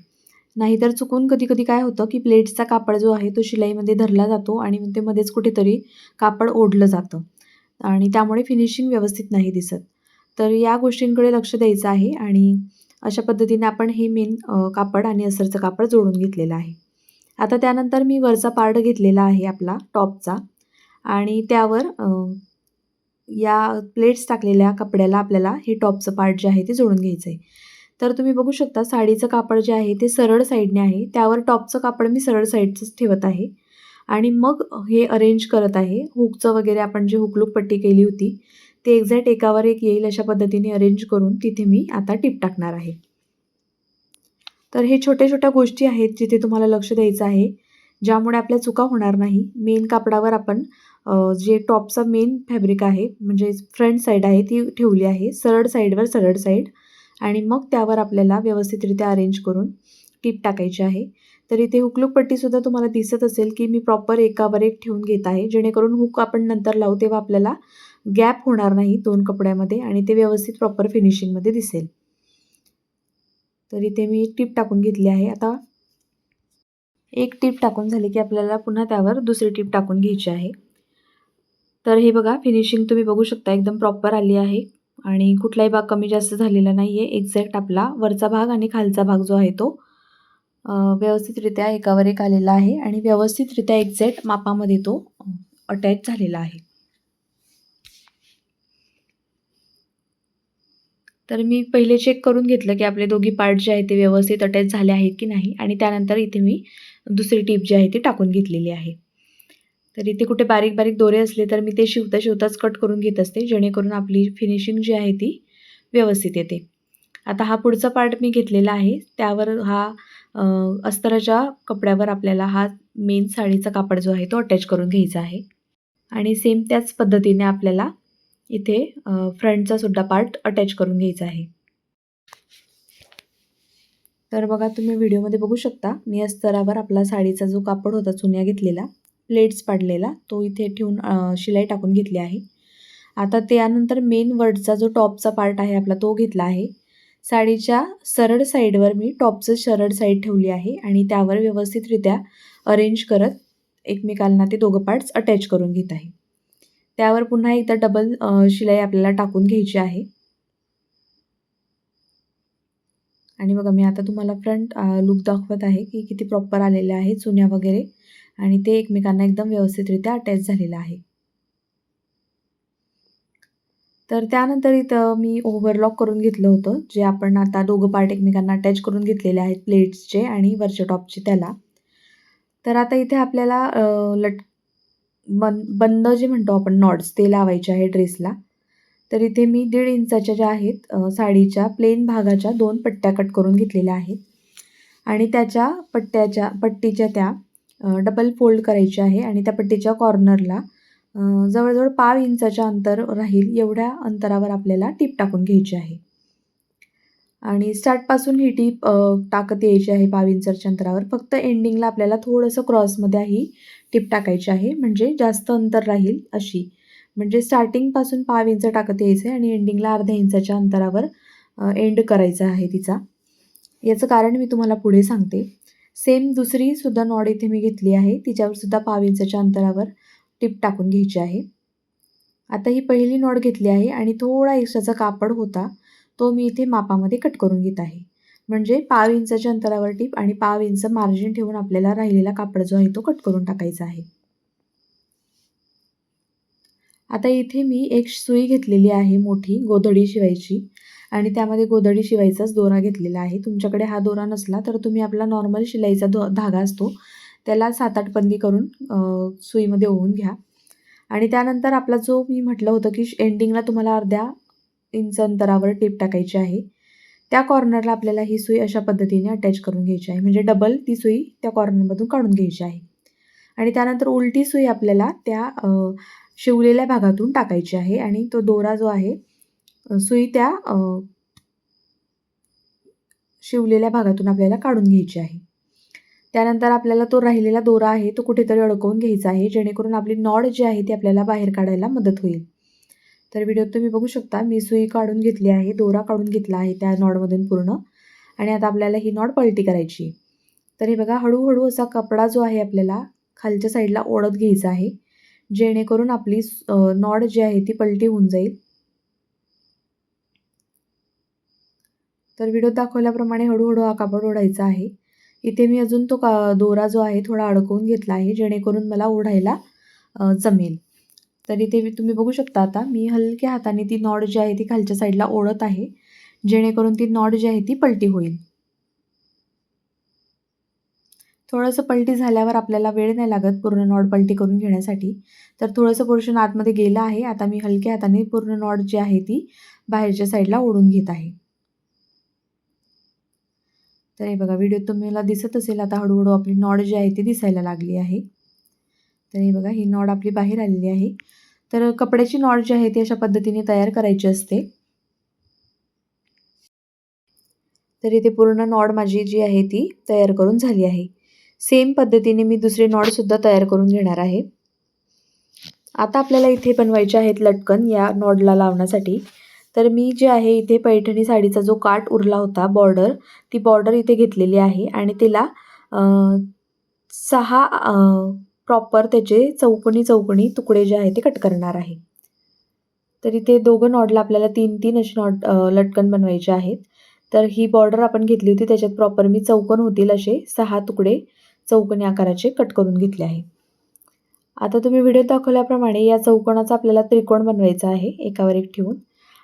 [SPEAKER 1] नाहीतर चुकून कधी-कधी काय होतं, की प्लेट्सचा कापड जो आहे तो शिलाईमध्ये धरला जातो आणि मग ते मध्येच कुठेतरी कापड ओढलं जातं आणि त्यामुळे फिनिशिंग व्यवस्थित नाही दिसत. तर या गोष्टींकडे लक्ष द्यायचं आहे आणि अशा पद्धतीने आपण हे मेन कापड आणि अस्तरचं कापड जोडून घेतलेलं आहे. आता त्यानंतर मी वरचा पार्ट घेतलेला आहे आपला टॉपचा आणि त्यावर या प्लेट्स टाकलेल्या कपड्याला आपल्याला हे टॉपचं पार्ट जे आहे ते जोडून घ्यायचं आहे. तर तुम्ही बघू शकता साडीचं कापड जे आहे ते सरळ साईडने आहे. त्यावर टॉपचं कापड मी सरळ साईडचंच ठेवत आहे आणि मग हे अरेंज करत आहे. हुकचं वगैरे आपण जे हुकलूक पट्टी केली होती ते एक्झॅक्ट एकावर एक येईल अशा पद्धतीने अरेंज करून तिथे मी आता टिप टाकणार आहे. तर हे छोट्या-छोट्या गोष्टी आहेत जिथे तुम्हाला लक्ष द्यायचं आहे, ज्यामुळे आपल्या चुका होणार नाही. मेन कापडावर आपण जे टॉपचा मेन फॅब्रिक आहे म्हणजे फ्रंट साईड आहे ती ठेवली आहे. सरळ साईडवर सरळ साईड आणि मग त्यावर आपल्याला व्यवस्थितरित्या अरेंज करून टिप टाकायची आहे. तर इथे हुकलूक पट्टीसुद्धा तुम्हाला दिसत असेल, की मी प्रॉपर एकावर एक ठेवून घेत आहे. जेणेकरून हुक आपण नंतर लावू तेव्हा आपल्याला गॅप होणार नाही 2 कपड्यामध्ये आणि ते व्यवस्थित प्रॉपर फिनिशिंगमध्ये दिसेल. तर इथे मी टिप टाकून घेतली आहे. आता एक टिप टाकून झाली की आपल्याला पुन्हा त्यावर दुसरी टिप टाकून घ्यायची आहे. तर हे बघा फिनिशिंग तुम्ही बघू शकता एकदम प्रॉपर आली आहे आणि कुठलाही भाग कमी जास्त झालेला नाही आहे. एक्झॅक्ट आपला वरचा भाग आणि खालचा भाग जो आहे तो व्यवस्थितरित्या एकावर एक आलेला आहे आणि व्यवस्थितरित्या एक्झॅक्ट मापामध्ये तो अटॅच झालेला आहे. तर मी पहिले चेक करून घेतलं की आपले दोघी पार्ट जे आहेत ते व्यवस्थित अटॅच झाले आहेत की नाही आणि त्यानंतर इथे मी दुसरी टिप जी आहे ती टाकून घेतलेली आहे. तर इथे कुठे बारीक-बारीक दोरे असले तर मी ते शिवताच कट करून घेत असते जेणेकरून आपली फिनिशिंग जी आहे ती व्यवस्थित येते. आता हा पुढचा पार्ट मी घेतलेला आहे. त्यावर हा अस्तराच्या कपड्यावर आपल्याला हा मेन साडीचा कापड जो आहे तो अटॅच करून घ्यायचा आहे. आणि सेम त्याच पद्धतीने आपल्याला इथे फ्रंटचा सुद्धा पार्ट अटॅच करून घ्यायचा आहे. तर बघा तुम्ही व्हिडिओमध्ये बघू शकता मी अस्तरावर आपला साडीचा जो कापड होता चुन्या घेतलेला, प्लेट्स पाडलेला तो इथे ठेवून शिलाई टाकून घेतली आहे. आता त्यानंतर मेन वरचा जो टॉपचा पार्ट आहे आपला तो घेतला आहे. साडीच्या सरळ साईडवर मी टॉपचं सरळ साईड ठेवली आहे आणि त्यावर व्यवस्थितरित्या अरेंज करत एकमेकांना ते दोघं पार्ट्स अटॅच करून घेत आहे. त्यावर पुन्हा एकदा डबल शिलाई आपल्याला टाकून घ्यायची आहे. आणि बघा मी आता तुम्हाला फ्रंट लूक दाखवत आहे की किती प्रॉपर आलेले आहे चुन्या वगैरे आणि ते एकमेकांना एकदम व्यवस्थितरित्या अटॅच झालेलं आहे. तर त्यानंतर इथं मी ओव्हरलॉक करून घेतलं होतं, जे आपण आता दोघं पार्ट एकमेकांना अटॅच करून घेतलेले आहेत प्लेट्सचे आणि वरच्या टॉपचे त्याला. तर आता इथे आपल्याला बंद जे म्हणतो आपण नॉट्स ते लावायचे आहे ड्रेसला. तर इथे मी 1.5 इंचाच्या ज्या आहेत साडीच्या प्लेन भागाच्या 2 पट्ट्या कट करून घेतलेल्या आहेत आणि त्याच्या पट्टीच्या त्या डबल फोल्ड करायच्या आहे आणि त्या पट्टीच्या कॉर्नरला जवळजवळ 1/2 इंचाच्या अंतर राहील एवढ्या अंतरावर आपल्याला टीप टाकून घ्यायची आहे. आणि स्टार्टपासून ही टीप टाकत यायची आहे 1/2 इंचाच्या अंतरावर. फक्त एंडिंगला आपल्याला थोडंसं क्रॉसमध्ये ही टीप टाकायची आहे, म्हणजे जास्त अंतर राहील अशी. म्हणजे स्टार्टिंगपासून 1/2 इंच टाकत यायचं आहे आणि एंडिंगला अर्ध्या इंचाच्या अंतरावर एंड करायचा आहे तिचा. याचं कारण मी तुम्हाला पुढे सांगते. सेम दुसरीसुद्धा नॉड इथे मी घेतली आहे. तिच्यावरसुद्धा 1/2 इंचाच्या अंतरावर टिप टाकून घ्यायची आहे. आता ही पहिली नॉड घेतली आहे आणि थोडा एक्स्ट्राचा कापड होता, तो मी इथे मापामध्ये कट करून घेत आहे. म्हणजे 1/2 इंचाच्या अंतरावर टिप आणि 1/2 इंच मार्जिन ठेवून आपल्याला राहिलेला कापड जो आहे तो कट करून टाकायचा आहे. आता इथे मी एक सुई घेतलेली आहे मोठी गोधडी शिवायची आणि त्यामध्ये गोधडी शिवायचाच दोरा घेतलेला आहे. तुमच्याकडे हा दोरा नसला तर तुम्ही आपला नॉर्मल शिलाईचा धागा असतो त्याला 7-8 बंदी करून सुईमध्ये ओवून घ्या आणि त्यानंतर आपला जो मी म्हटलं होतं की एंडिंगला तुम्हाला अर्ध्या इंच अंतरावर टेप टाकायची आहे. त्या कॉर्नरला आपल्याला ही सुई अशा पद्धतीने अटॅच करून घ्यायची आहे. म्हणजे डबल ती सुई त्या कॉर्नरमधून काढून घ्यायची आहे आणि त्यानंतर उलटी सुई आपल्याला त्या शिवलेल्या भागातून टाकायची आहे आणि तो दोरा जो आहे सुई त्या शिवलेल्या भागातून आपल्याला काढून घ्यायची आहे. त्यानंतर आपल्याला तो राहिलेला दोरा आहे तो कुठेतरी अडकवून घ्यायचा आहे, जेणेकरून आपली नॉड जी आहे ती आपल्याला बाहेर काढायला मदत होईल. तर व्हिडिओत तुम्ही बघू शकता मी सुई काढून घेतली आहे, दोरा काढून घेतला आहे त्या नॉडमधून पूर्ण आणि आता आपल्याला ही नॉड पलटी करायची. तर हे बघा हळूहळू असा कपडा जो आहे आपल्याला खालच्या साईडला ओढत घ्यायचा आहे, जेणेकरून आपली नॉड जी आहे ती पलटी होऊन जाईल. तर व्हिडिओत दाखवल्याप्रमाणे हळूहळू हा कापड ओढायचा आहे. इथे मी अजून तो दोरा जो आहे थोडा अडकवून घेतला आहे, जेणेकरून मला ओढायला जमेल. तर इथे तुम्ही बघू शकता आता मी हलक्या हाताने ती नॉड जी आहे ती खालच्या साईडला ओढत आहे, जेणेकरून ती नॉड जी आहे ती पलटी होईल. थोडंसं पलटी झाल्यावर आपल्याला वेळ नाही लागत पूर्ण नॉड पलटी करून घेण्यासाठी. तर थोडंसं पोर्शन आतमध्ये गेलं आहे. आता मी हलक्या हाताने पूर्ण नॉड जी आहे ती बाहेरच्या साईडला ओढून घेत आहे. तर हे बघा व्हिडिओत तुम्हाला दिसत असेल आता हळूहळू आपली नॉड जी आहे ती दिसायला लागली आहे. तर हे बघा ही नॉड आपली बाहेर आलेली आहे. तर कपड्याची नॉड जी आहे ती अशा पद्धतीने तयार करायची असते. तर इथे पूर्ण नॉड माझी जी आहे ती तयार करून झाली आहे. सेम पद्धतीने मी दुसरे नॉडसुद्धा तयार करून घेणार आहे. आता आपल्याला इथे बनवायचे आहेत लटकन या नॉडला लावण्यासाठी. तर मी जे आहे इथे पैठणी साडीचा जो काठ उरला होता बॉर्डर, ती बॉर्डर इथे घेतलेली आहे आणि तिला 6 प्रॉपर त्याचे चौकोनी तुकडे जे आहे ते कट करणार आहे. तर इथे दोघं नॉडला आपल्याला 3-3 असे नॉड लटकन बनवायचे आहेत. तर ही बॉर्डर आपण घेतली होती त्याच्यात प्रॉपर मी चौकोन होतील असे 6 तुकडे चौकोनी आकाराचे कट करून घेतले आहे. आता तुम्ही व्हिडिओत दाखवल्याप्रमाणे या चौकोनाचा आपल्याला त्रिकोण बनवायचा आहे एकावर एक ठेवून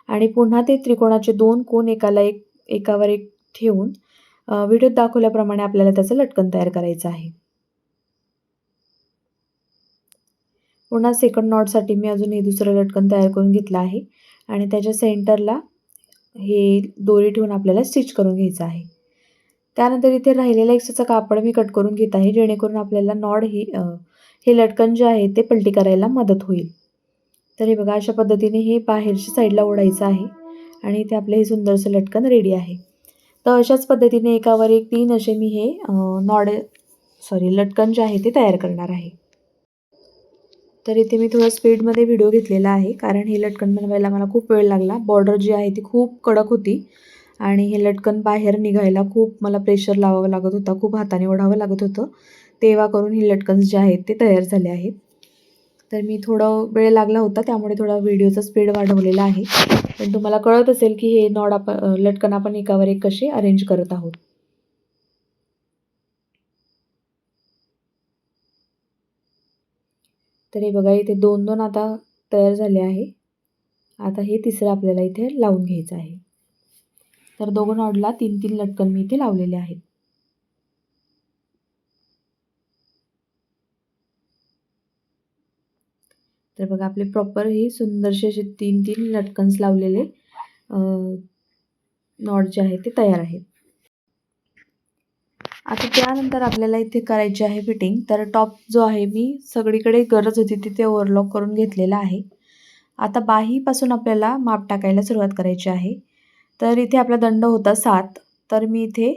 [SPEAKER 1] आणि पुन्हा ते त्रिकोणाचे 2 कोन एकावर एक ठेवून व्हिडिओत दाखवल्याप्रमाणे आपल्याला त्याचं लटकन तयार करायचं आहे. पुन्हा सेकंड नॉटसाठी मी अजून हे दुसरं लटकन तयार करून घेतलं आहे आणि त्याच्या सेंटरला हे दोरी ठेवून आपल्याला स्टिच करून घ्यायचं आहे. त्यानंतर इथे राहिलेला एक्स्ट्राचा कापड मी कट करून घेत आहे, जेणेकरून आपल्याला नॉड हे लटकन जे आहे ते पलटी करायला मदत होईल. तर हे बघा अशा पद्धतीने हे बाहेरच्या साईडला ओढायचं आहे आणि इथे आपलं हे सुंदरसं लटकन रेडी आहे. तर अशाच पद्धतीने एकावर एक 3 असे मी हे लटकन जे आहे ते तयार करणार आहे. तर इथे मी थोडा स्पीडमध्ये व्हिडिओ घेतलेला आहे, कारण हे लटकन बनवायला मला खूप वेळ लागला. बॉर्डर जी आहे ती खूप कडक होती आणि हे लटकन बाहेर निघायला खूप मला प्रेशर लावावं लागत होता, खूप हाताने ओढावं लागत होतं. तेव्हा करून हे लटकन्स जे आहेत ते तयार झाले आहेत. तर मी थोडं वेळ लागला होता त्यामुळे थोडा व्हिडिओचा स्पीड वाढवलेला आहे. पण तुम्हाला कळत असेल की हे लटकन आपण एकावर एक कसे अरेंज करत आहोत. तर हे बघा इथे 2-2 आता तयार झाले आहे आता हे तिसरं आपल्याला इथे लावून घ्यायचं आहे. तर दोघं नॉडला 3-3 लटकन मी इथे लावलेले आहेत. तर बघा आपले प्रॉपर हे सुंदरसे असे 3-3 लटकन्स लावलेले नॉट जे आहे ते तयार आहेत. आता त्यानंतर आपल्याला इथे करायची आहे फिटिंग. तर टॉप जो आहे मी सगळीकडे गरज होती तिथे ओव्हरलॉक करून घेतलेला आहे. आता बाहीपासून आपल्याला माप टाकायला सुरुवात करायची आहे. तर इथे आपला दंड होता 7, तर मी इथे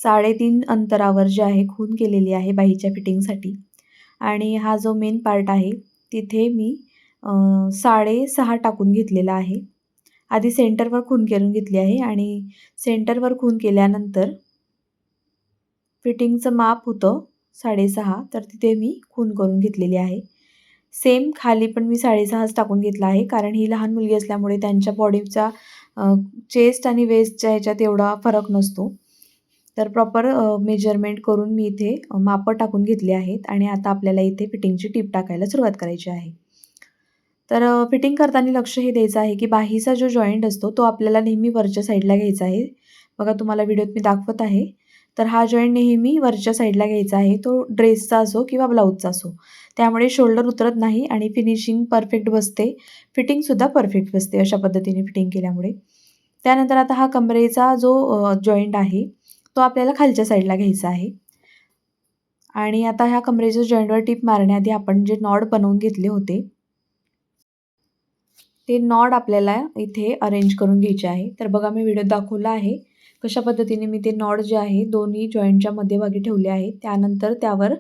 [SPEAKER 1] 3.5 अंतरावर जे आहे खूण केलेली आहे बाहीच्या फिटिंगसाठी. आणि हा जो मेन पार्ट आहे तिथे मी 6.5 टाकून घेतलेला आहे. आधी सेंटरवर खूण करून घेतली आहे आणि सेंटरवर खूण केल्यानंतर फिटिंगचं माप होतं 6.5, तर तिथे मी खूण करून घेतलेली आहे. सेम खाली पण मी 6.5च टाकून घेतला आहे, कारण ही लहान मुलगी असल्यामुळे त्यांच्या बॉडीचा चेस्ट आणि वेस्टच्या ह्याच्यात एवढा फरक नसतो. तर प्रॉपर मेजरमेंट करून मी इथे मापं टाकून घेतली आहेत आणि आता आपल्याला इथे फिटिंगची टीप टाकायला सुरुवात करायची आहे. तर फिटिंग करताना लक्ष हे द्यायचं आहे की बाहीचा जो जॉईंट असतो तो आपल्याला नेहमी वरच्या साईडला घ्यायचा आहे. बघा तुम्हाला व्हिडिओत मी दाखवत आहे. तर हा जॉईंट नेहमी वरच्या साईडला घ्यायचा आहे, तो ड्रेसचा असो किंवा ब्लाऊजचा असो. त्यामुळे शोल्डर उतरत नाही आणि फिनिशिंग परफेक्ट बसते, फिटिंगसुद्धा परफेक्ट बसते अशा पद्धतीने फिटिंग केल्यामुळे. त्यानंतर आता हा कमरेचा जो जॉईंट आहे तो आपल्याला खालच्या साईडला घ्यायचा आहे. आणि आता ह्या कमरेच्या जॉईंटवर टीप मारण्याआधी आपण जे नॉड बनवून घेतले होते ते नॉड आपल्याला इथे अरेंज करून घ्यायचे आहे. तर बघा मी व्हिडिओ दाखवला आहे कशा पद्धतीने मी ते नॉड जे आहे दोन्ही जॉईंटच्या मध्यभागी ठेवले आहे. त्यानंतर त्यावर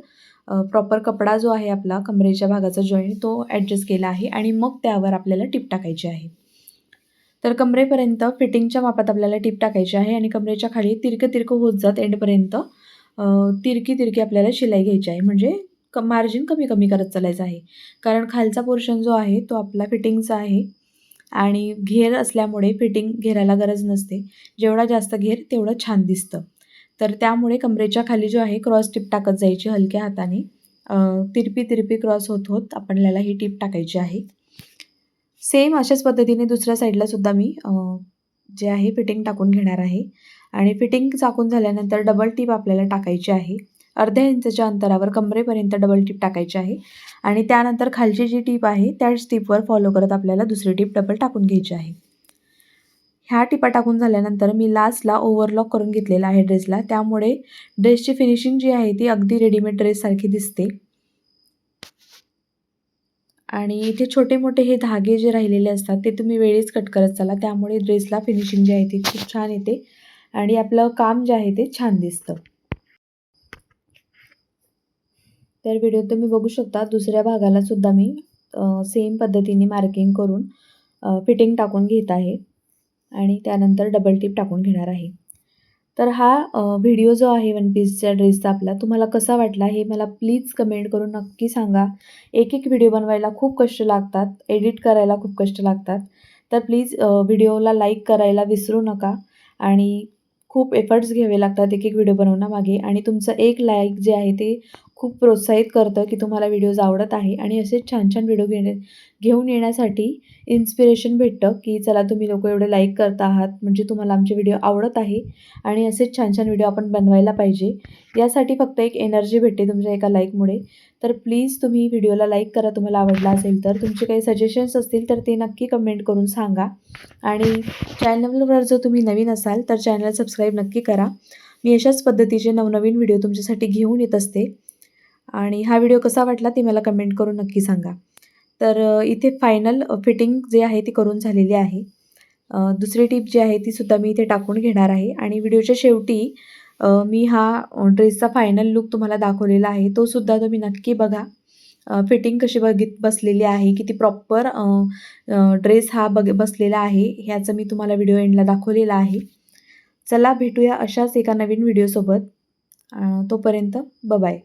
[SPEAKER 1] प्रॉपर कपडा जो आहे आपला कमरेच्या भागाचा जॉईंट तो ॲडजस्ट केला आहे आणि मग त्यावर आपल्याला टीप टाकायची आहे. तर कमरेपर्यंत फिटिंगच्या मापात आपल्याला टीप टाकायची आहे आणि कमरेच्या खाली तिरकं होत जात एंडपर्यंत तिरकी आपल्याला शिलाई घ्यायची आहे. म्हणजे मार्जिन कमी करत चालायचं आहे. कारण खालचा पोर्शन जो आहे तो आपला फिटिंगचा आहे आणि घेर असल्यामुळे फिटिंग घेरायला गरज नसते. जेवढा जास्त घेर तेवढं छान दिसतं. तर त्यामुळे कमरेच्या खाली जो आहे क्रॉस टीप टाकत जायची हलक्या हाताने. तिरपी क्रॉस होत आपल्याला ही टीप टाकायची आहे. सेम अशाच पद्धतीने दुसऱ्या साईडला सुद्धा मी जे आहे फिटिंग टाकून घेणार आहे आणि फिटिंग टाकून झाल्यानंतर डबल टीप आपल्याला टाकायची आहे. अर्ध्या इंचच्या अंतरावर कमरेपर्यंत डबल टीप टाकायची आहे आणि त्यानंतर खालची जी टीप आहे त्याच टीपवर फॉलो करत आपल्याला दुसरी टीप डबल टाकून घ्यायची आहे. ह्या टिपा टाकून झाल्यानंतर मी लास्टला ओव्हरलॉक करून घेतलेला आहे ड्रेसला. त्यामुळे ड्रेसची फिनिशिंग जी आहे ती अगदी रेडीमेड ड्रेससारखी दिसते. आणि इथे छोटे मोठे हे धागे जे राहिलेले असतात ते तुम्ही वेळीच कट करत चला. त्यामुळे ड्रेसला फिनिशिंग जी आहे ती खूप छान येते आणि आपलं काम जे आहे ते छान दिसतं. तर व्हिडिओत तुम्ही बघू शकता दुसऱ्या भागाला सुद्धा मी सेम पद्धतीने मार्किंग करून फिटिंग टाकून घेत आहे आणि त्यानंतर डबल टिप टाकून घेणार आहे. तर हा व्हिडिओ जो आहे वन पीसच्या ड्रेसचा आपला तुम्हाला कसा वाटला हे मला प्लीज कमेंट करून नक्की सांगा. एक व्हिडिओ बनवायला खूप कष्ट लागतात, एडिट करायला खूप कष्ट लागतात. तर प्लीज व्हिडिओला लाईक करायला विसरू नका आणि खूप एफर्ट्स घ्यावे लागतात एक व्हिडिओ बनवण्यामागे आणि तुमचं एक लाईक जे आहे ते खूप प्रोत्साहित करतं की तुम्हाला व्हिडिओज आवडत आहे आणि असेच छान व्हिडिओ घेऊन येण्यासाठी इन्स्पिरेशन भेटतं की चला तुम्ही लोक एवढे लाईक करत आहात म्हणजे तुम्हाला आमचे व्हिडिओ आवडत आहे आणि असेच छान व्हिडिओ आपण बनवायला पाहिजे. यासाठी फक्त एक एनर्जी भेटते तुमच्या एका लाईकमुळे. तर प्लीज तुम्ही व्हिडिओला लाईक करा तुम्हाला आवडला असेल तर. तुमचे काही सजेशन्स असतील तर ते नक्की कमेंट करून सांगा आणि चॅनलवर जर तुम्ही नवीन असाल तर चॅनल सबस्क्राईब नक्की करा. मी अशाच पद्धतीचे नवनवीन व्हिडिओ तुमच्यासाठी घेऊन येत असते आणि हा व्हिडिओ कसा वाटला ते मला कमेंट करून नक्की सांगा. तर इथे फायनल फिटिंग जे आहे ती करून झालेली आहे. दुसरी टिप जी आहे ती सुद्धा मी इथे टाकून घेणार आहे आणि व्हिडिओच्या शेवटी मी हा ड्रेसचा फायनल लूक तुम्हाला दाखवलेला आहे तो सुद्धा तुम्ही नक्की बघा. फिटिंग कशी बसलेली आहे, किती प्रॉपर ड्रेस हा बसलेला आहे ह्याचं मी तुम्हाला व्हिडिओ एंडला दाखवलेला आहे. चला भेटूया अशाच एका नवीन व्हिडिओसोबत. तोपर्यंत बाय.